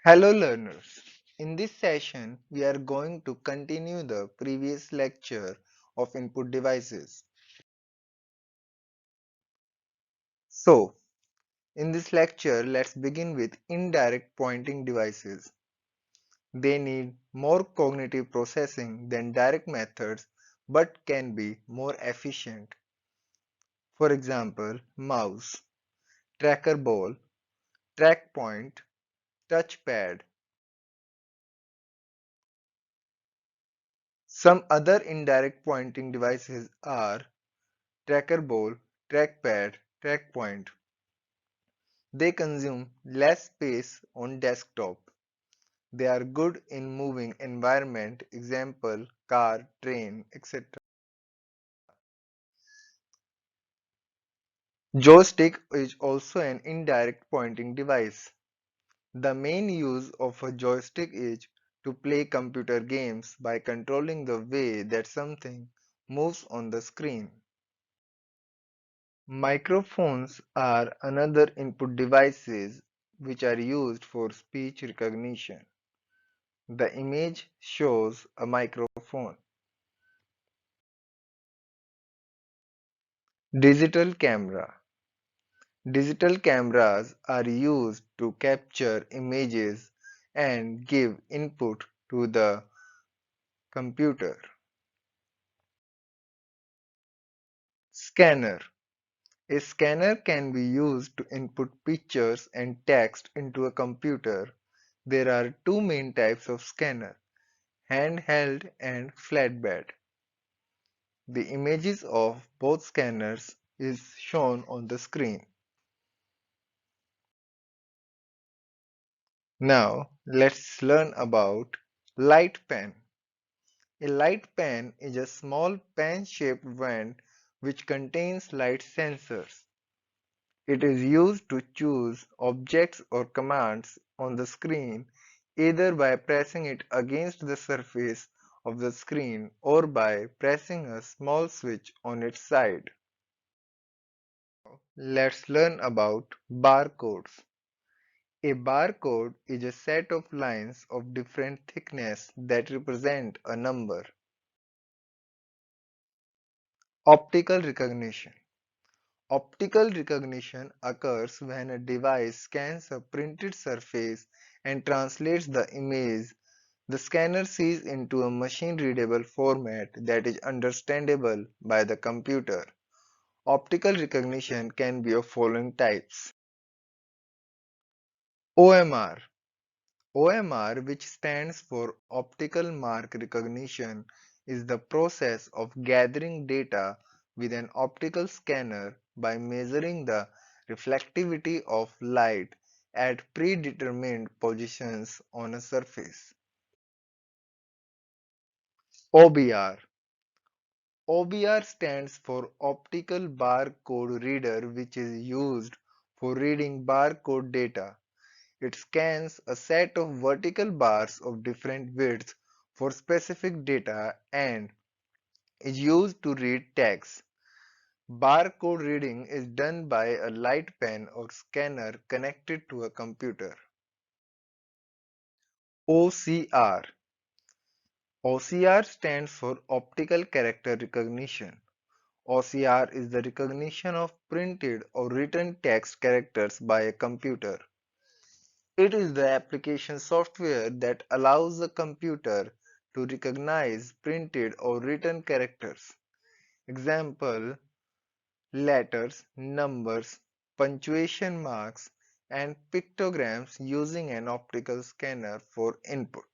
Hello learners. In this session, we are going to continue the previous lecture of input devices. So, in this lecture, let's begin with indirect pointing devices. They need more cognitive processing than direct methods but can be more efficient. For example, mouse, tracker ball, track point, touchpad. Some other indirect pointing devices are tracker ball, trackpad, track point. They consume less space on desktop. They are good in moving environment, example car, train, etc. Joystick is also an indirect pointing device. The main use of a joystick is to play computer games by controlling the way that something moves on the screen. Microphones are another input devices which are used for speech recognition. The image shows a microphone. Digital camera. Digital cameras are used to capture images and give input to the computer. Scanner. A scanner can be used to input pictures and text into a computer. There are two main types of scanner, handheld and flatbed. The images of both scanners is shown on the screen. Now let's learn about light pen. A light pen is a small pen-shaped wand which contains light sensors. It is used to choose objects or commands on the screen either by pressing it against the surface of the screen or by pressing a small switch on its side. Let's learn about barcodes. A barcode is a set of lines of different thickness that represent a number. Optical recognition. Optical recognition occurs when a device scans a printed surface and translates the image the scanner sees into a machine-readable format that is understandable by the computer. Optical recognition can be of following types. OMR. OMR, which stands for Optical Mark Recognition, is the process of gathering data with an optical scanner by measuring the reflectivity of light at predetermined positions on a surface. OBR. OBR stands for Optical Barcode Reader, which is used for reading barcode data. It scans a set of vertical bars of different widths for specific data and is used to read text. Barcode reading is done by a light pen or scanner connected to a computer. OCR. OCR stands for Optical Character Recognition. OCR is the recognition of printed or written text characters by a computer. It is the application software that allows a computer to recognize printed or written characters. Example: letters, numbers, punctuation marks, and pictograms using an optical scanner for input.